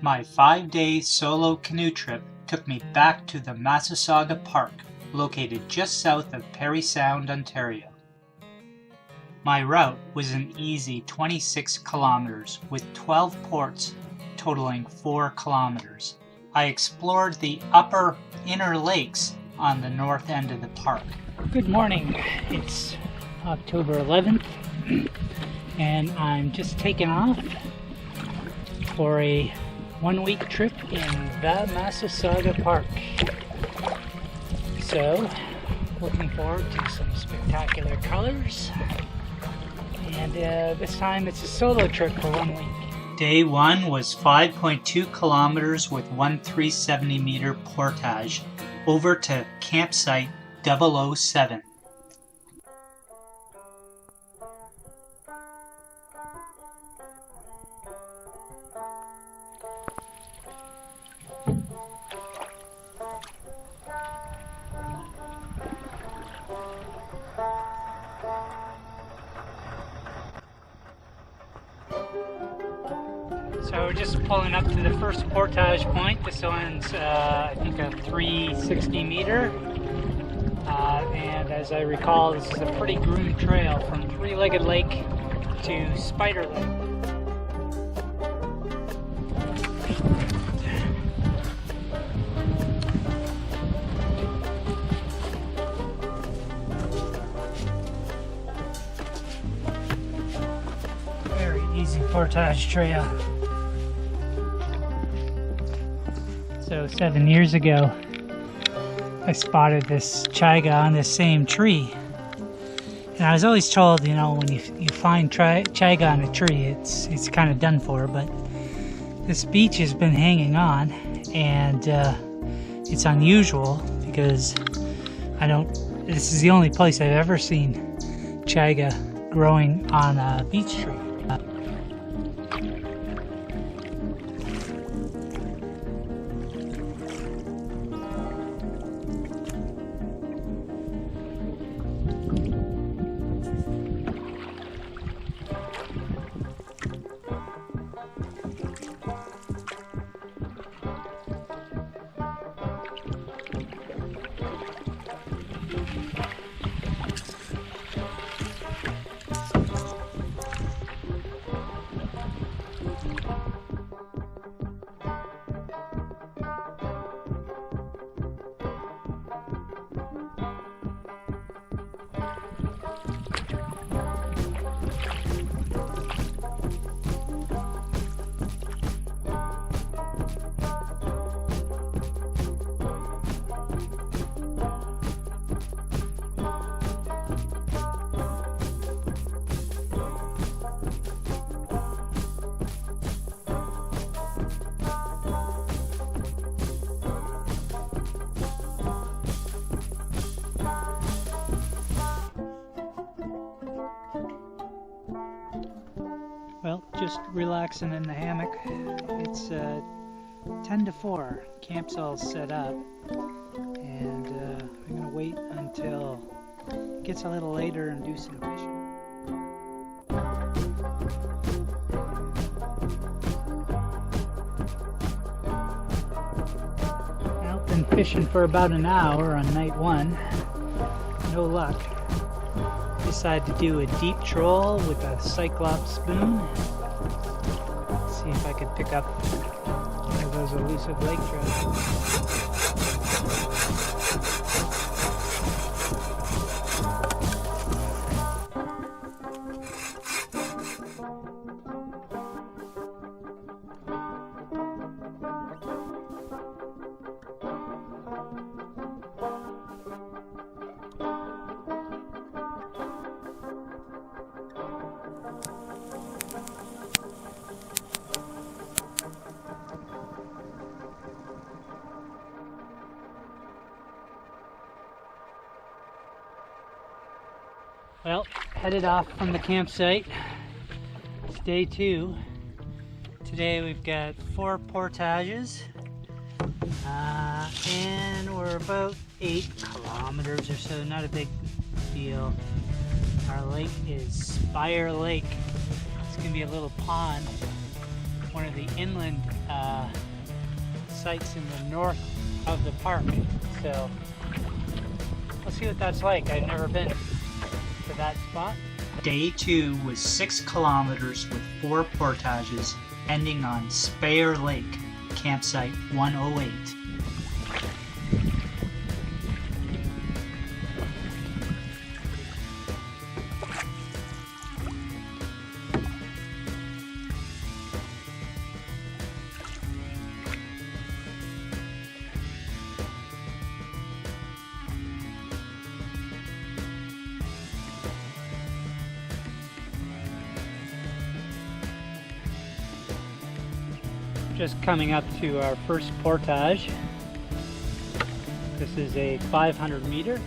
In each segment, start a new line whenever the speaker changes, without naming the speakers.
My 5-day solo canoe trip took me back to the Massasauga Park, located just south of Parry Sound, Ontario. My route was an easy 26 kilometers with 12 ports totaling 4 kilometers. I explored the upper inner lakes on the north end of the park.
Good morning. It's October 11th and I'm just taking off for a one-week trip in the Massasauga Park. So, looking forward to some spectacular colors. And this time it's a solo trip for 1 week.
Day 1 was 5.2 kilometers with one 370 meter portage over to campsite 007.
So we're just pulling up to the first portage point. This one's, I think, a 360 meter. And as I recall, this is a pretty groomed trail from Three-Legged Lake to Spider Lake. Very easy portage trail. So 7 years ago, I spotted this chaga on this same tree. And I was always told, you know, when you find chaga on a tree, it's kind of done for. But this beach has been hanging on, and it's unusual because this is the only place I've ever seen chaga growing on a beach tree. Well, just relaxing in the hammock. It's 10 to 4. Camp's all set up. And I'm going to wait until it gets a little later and do some fishing. Well, been fishing for about an hour on night 1. No luck. Decided to do a deep troll with a cyclops spoon. See if I could pick up one of those elusive lake trout. Well, headed off from the campsite. It's day 2. Today we've got 4 portages, and we're about 8 kilometers or so, not a big deal. Our lake is Spider Lake. It's gonna be a little pond one of the inland sites in the north of the park. So we'll see what that's like. I've never been to that spot.
Day 2 was 6 kilometers with 4 portages, ending on Speyer Lake, campsite 108.
Just coming up to our first portage. This is a 500 meter.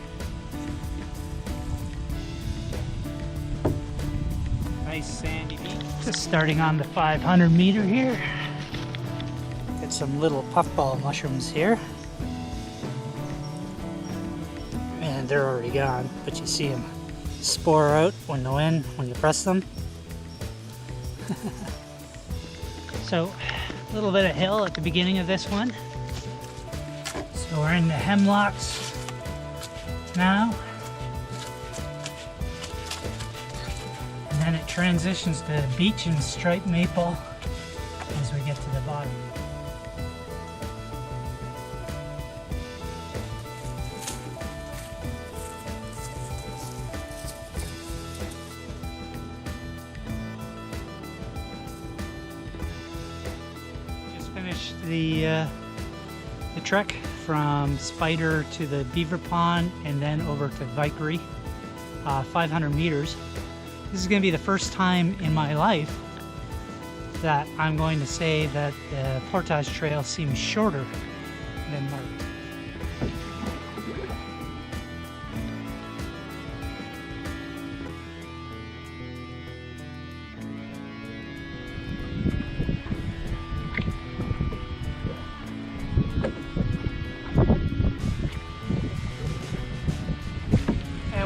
Nice sandy beach. Just starting on the 500 meter here. Got some little puffball mushrooms here. And they're already gone, but you see them spore out when you press them. So a little bit of hill at the beginning of this one. So we're in the hemlocks now. And then it transitions to beech and striped maple as we get to the bottom. Finished the trek from Spider to the Beaver Pond and then over to Vickery, 500 meters. This is going to be the first time in my life that I'm going to say that the portage trail seems shorter than marked.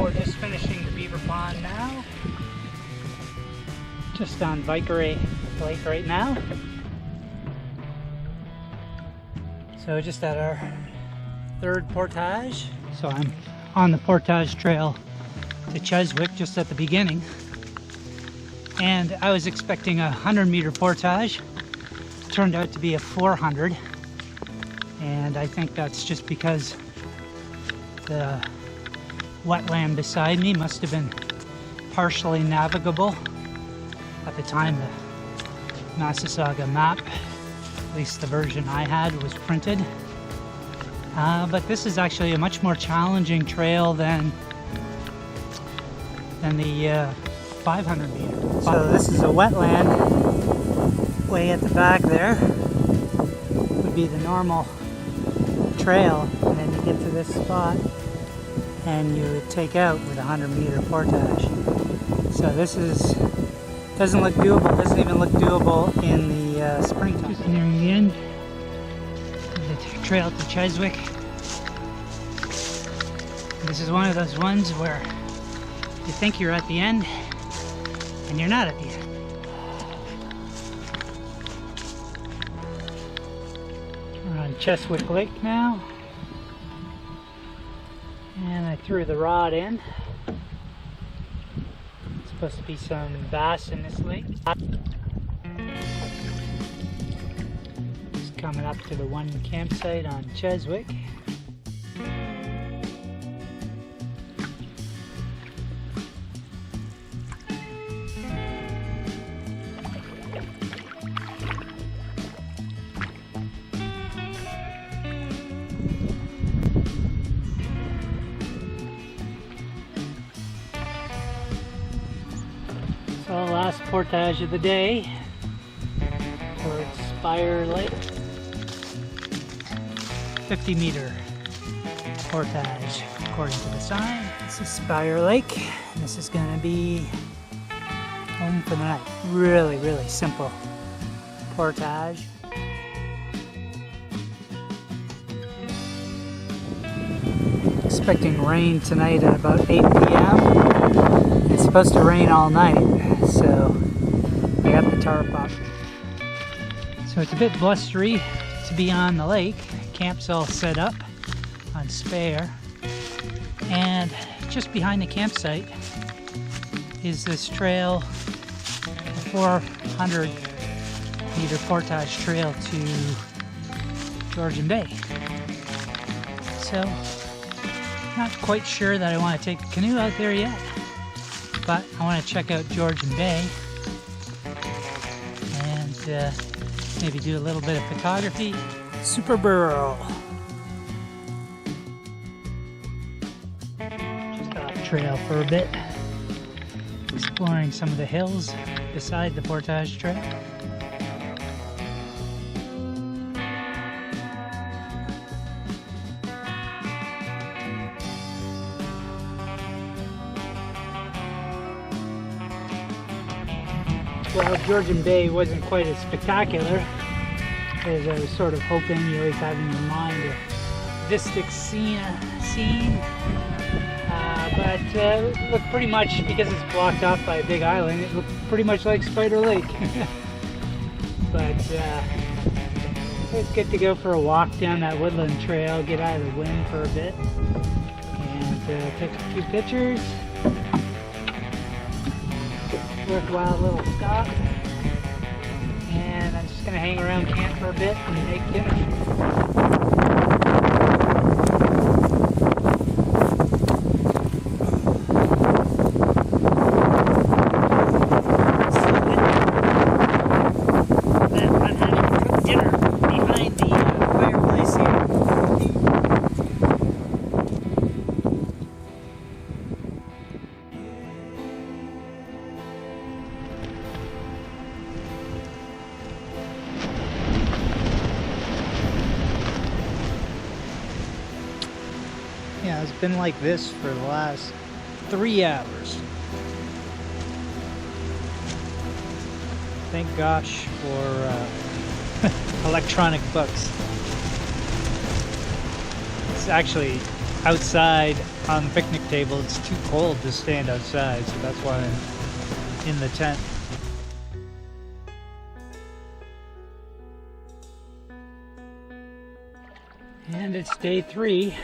We're just finishing the Beaver Pond now. Just on Vickery Lake right now. So just at our third portage. So I'm on the portage trail to Cheswick just at the beginning. And I was expecting a 100 meter portage. It turned out to be a 400. And I think that's just because the wetland beside me must have been partially navigable at the time the Massassauga map, at least the version I had, was printed. But this is actually a much more challenging trail than the 500 meter. So this is a wetland way at the back there. Would be the normal trail, and then you get to this spot and you would take out with a 100 meter portage. So this doesn't look doable, doesn't even look doable in the springtime. Just nearing the end of the trail to Cheswick. This is one of those ones where you think you're at the end and you're not at the end. We're on Cheswick Lake now. And I threw the rod in. It's supposed to be some bass in this lake. Just coming up to the one campsite on Cheswick. So last portage of the day towards Speyer Lake. 50 meter portage according to the sign. This is Speyer Lake. This is going to be home for the night. Really, really simple portage. Expecting rain tonight at about 8 p.m. It's supposed to rain all night, so I got the tarp up. So it's a bit blustery to be on the lake. Camp's all set up on spare. And just behind the campsite is this trail, 400-meter portage trail to Georgian Bay. So, not quite sure that I want to take the canoe out there yet, but I want to check out Georgian Bay and maybe do a little bit of photography. Super Burrow. Just off trail for a bit, exploring some of the hills beside the portage trail. Well, Georgian Bay wasn't quite as spectacular as I was sort of hoping. You always have in your mind a Vistic scene. But it looked pretty much, because it's blocked off by a big island, it looked pretty much like Spider Lake. But it's good to go for a walk down that woodland trail, get out of the wind for a bit, and take a few pictures. Worthwhile little stop, and I'm just going to hang around camp for a bit and make dinner. Yeah, it's been like this for the last 3 hours. Thank gosh for electronic books. It's actually outside on the picnic table. It's too cold to stand outside, so that's why I'm in the tent. And it's day 3.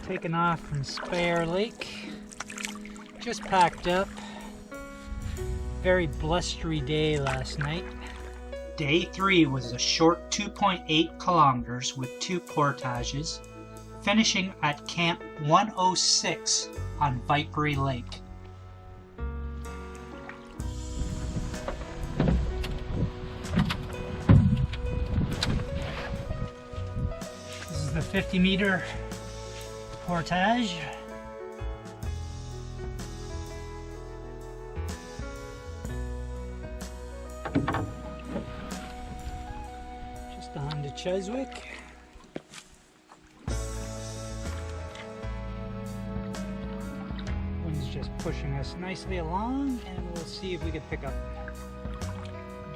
Taken off from Spare Lake, just packed up. Very blustery day last night.
Day 3 was a short 2.8 kilometers with 2 portages, finishing at Camp 106 on Vipery Lake.
This is the 50-meter portage. Just on to Cheswick. Wind's just pushing us nicely along, and we'll see if we can pick up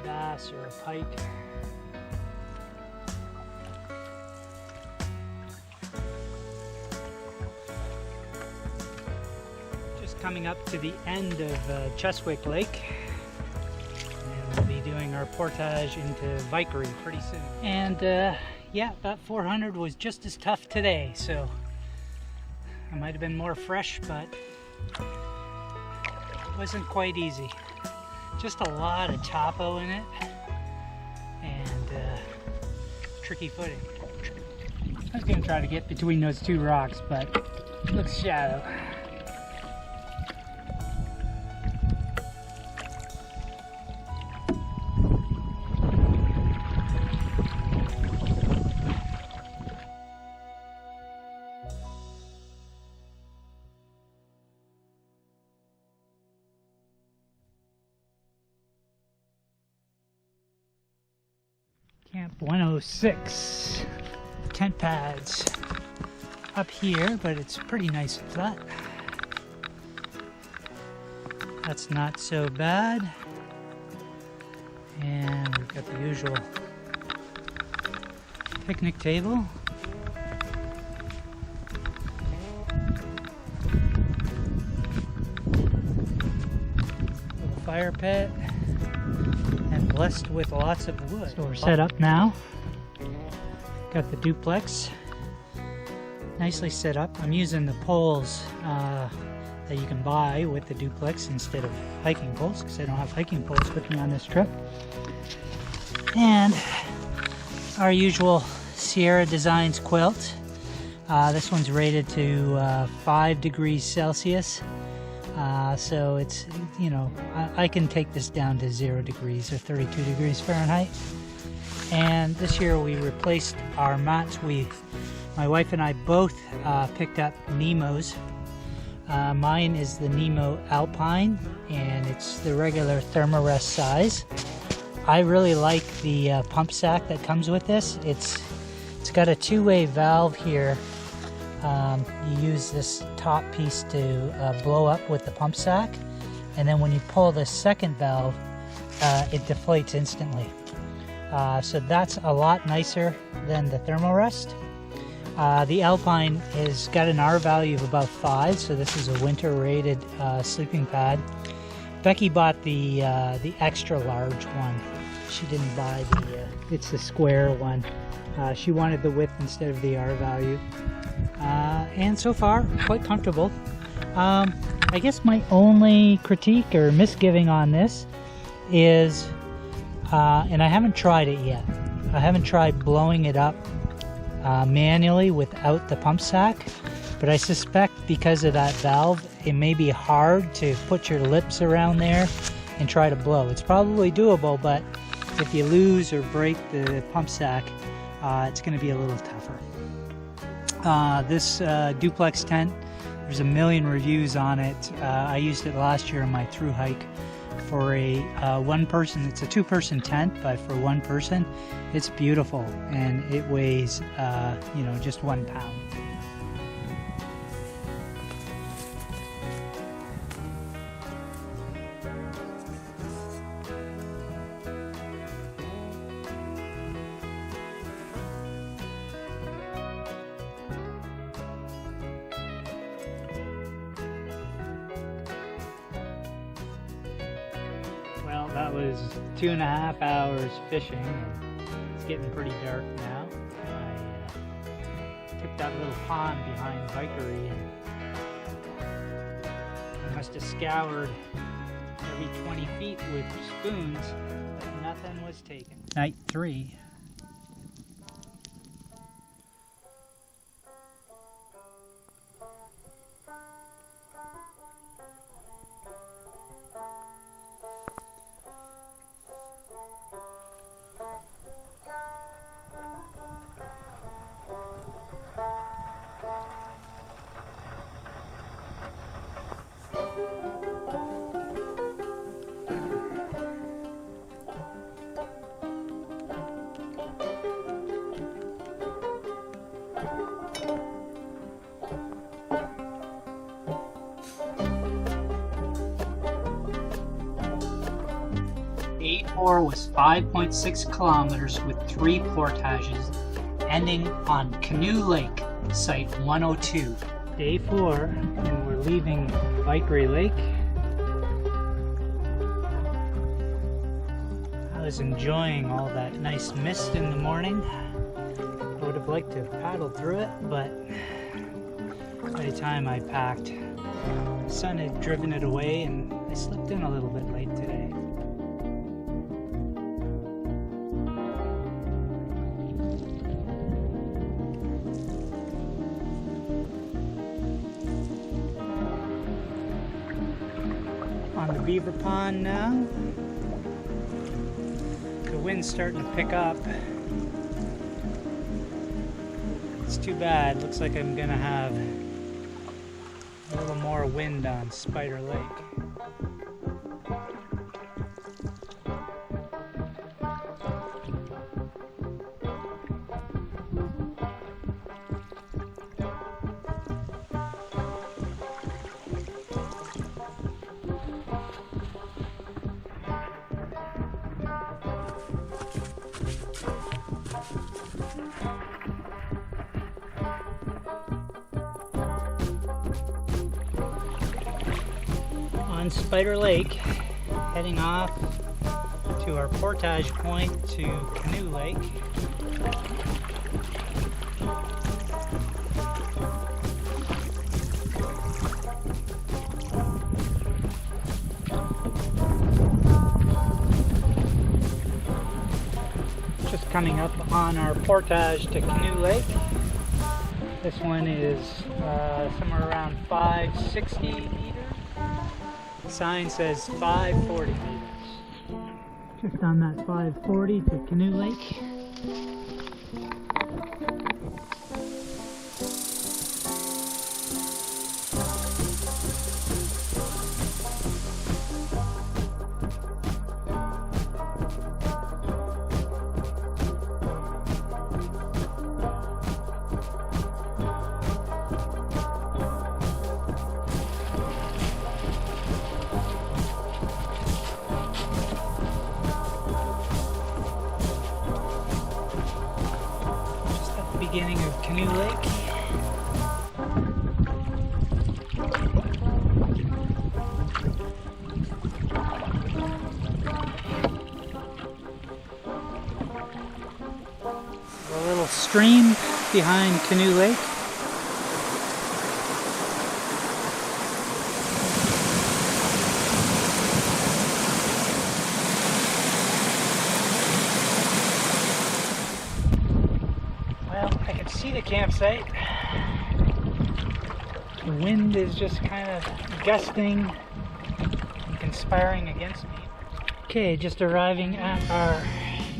bass or a pike. Coming up to the end of Cheswick Lake, and we'll be doing our portage into Vipery pretty soon. And yeah, that 400 was just as tough today, so it might have been more fresh, but it wasn't quite easy. Just a lot of topo in it, and tricky footing. I was going to try to get between those 2 rocks, but it looks shallow. Camp 106. Tent pads up here, but it's pretty nice and flat. That's not so bad. And we've got the usual picnic table. Little fire pit and
blessed with lots of wood.
So we're set up now. Got the duplex nicely set up. I'm using the poles that you can buy with the duplex instead of hiking poles, because I don't have hiking poles with me on this trip. And our usual Sierra Designs quilt. This one's rated to 5 degrees Celsius. So it's, you know, I can take this down to 0 degrees or 32 degrees Fahrenheit. And this year we replaced our mats. My wife and I both picked up Nemo's. Mine is the Nemo Alpine, and it's the regular Thermarest size. I really like the pump sack that comes with this. It's got a two-way valve here. You use this top piece to blow up with the pump sack, and then when you pull the second valve, it deflates instantly. So that's a lot nicer than the Thermarest. The Alpine has got an R value of about 5, so this is a winter rated sleeping pad. Becky bought the extra large one. She didn't buy it's the square one. She wanted the width instead of the R value. And so far, quite comfortable. I guess my only critique or misgiving on this is, and I haven't tried it yet, I haven't tried blowing it up manually without the pump sack, but I suspect because of that valve, it may be hard to put your lips around there and try to blow. It's probably doable, but if you lose or break the pump sack, it's going to be a little tougher. This duplex tent, there's a million reviews on it. I used it last year on my thru hike for a one person. It's a 2-person tent, but for one person, it's beautiful, and it weighs, you know, just 1 pound. Well, that was 2.5 hours fishing. It's getting pretty dark now. I took that little pond behind Vikery, and I must have scoured every 20 feet with spoons, but nothing was taken. Night 3. Day 4 was 5.6 kilometers with 3 portages, ending on Canoe Lake, Site 102. Day 4, and we're leaving Vikery Lake. I was enjoying all that nice mist in the morning. I would have liked to have paddled through it, but by the time I packed, the sun had driven it away, and I slipped in a little bit late today. On the beaver pond now. The wind's starting to pick up. It's too bad. Looks like I'm gonna have a little more wind on Spider Lake. On Spider Lake, heading off to our portage point to Canoe Lake. Just coming up on our portage to Canoe Lake. This one is somewhere around 560 meters. The sign says 540 meters. Just on that 540 to Canoe Lake. Beginning of Canoe Lake. A little stream behind Canoe Lake. I can see the campsite. The wind is just kind of gusting and conspiring against me. Okay, just arriving at our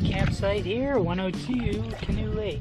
campsite here, 102 Canoe Lake.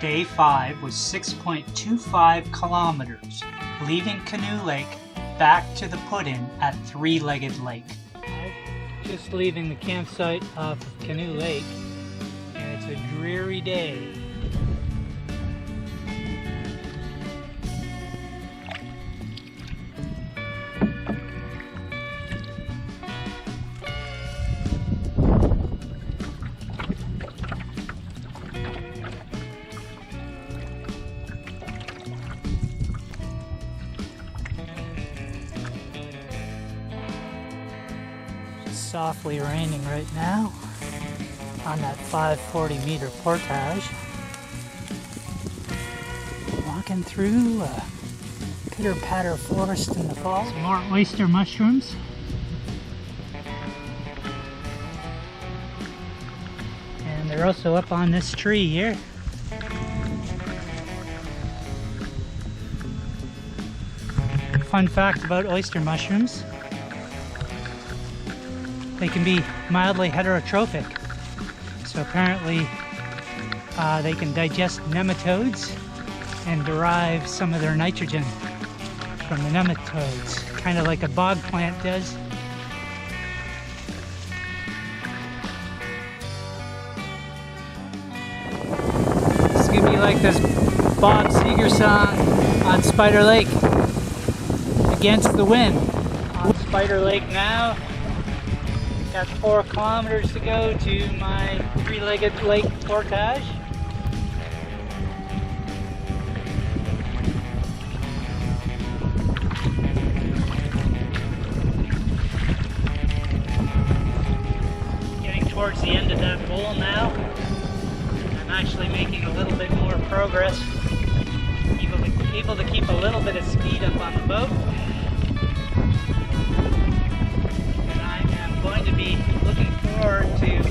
Day 5 was 6.25 kilometers, leaving Canoe Lake back to the put-in at Three-Legged Lake.
Just leaving the campsite off of Canoe Lake, and it's a dreary day. Softly raining right now on that 540 meter portage. Walking through a pitter-patter forest in the fall. Some more oyster mushrooms. And they're also up on this tree here. Fun fact about oyster mushrooms: they can be mildly heterotrophic. So apparently they can digest nematodes and derive some of their nitrogen from the nematodes, kind of like a bog plant does. It's gonna be like this Bob Seger song on Spider Lake, Against the Wind. On Spider Lake now. Got 4 kilometers to go to my Three-Legged Lake portage. Getting towards the end of that bowl now. I'm actually making a little bit more progress. Able to keep a little bit of speed up on the boat. Going to be looking forward to a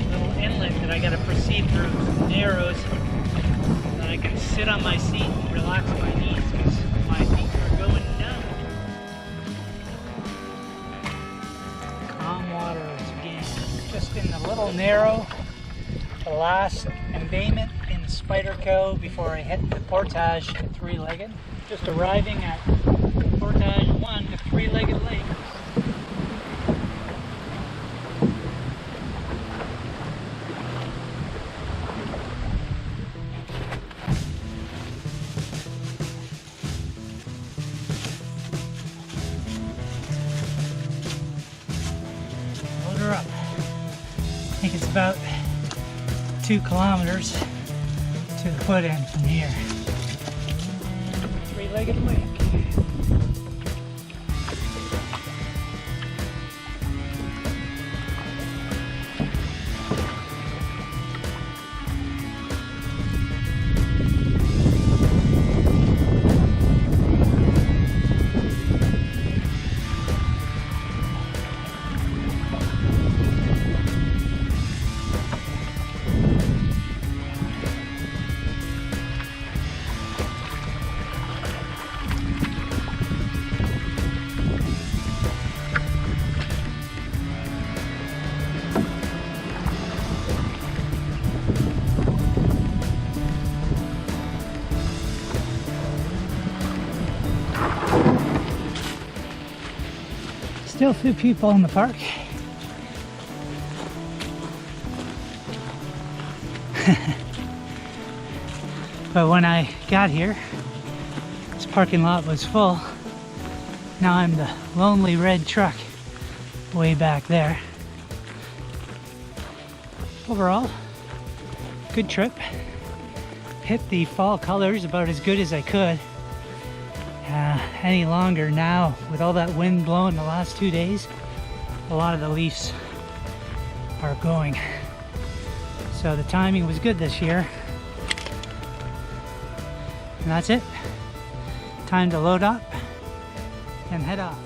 little inlet that I got to proceed through, narrows, that I can sit on my seat and relax my knees because my feet are going numb. Calm waters again, just in the little narrow, the last embayment in Spider Cove before I hit the portage to Three-Legged. Just arriving at Portage 1 to Three-Legged Lake. Load her up. I think it's about 2 kilometers to the foot end from here. Three-Legged Lake. Still a few people in the park. But when I got here, this parking lot was full. Now I'm the lonely red truck way back there. Overall, good trip. Hit the fall colors about as good as I could. Any longer now, with all that wind blowing the last 2 days, a lot of the leaves are going. So the timing was good this year. And that's it. Time to load up and head off.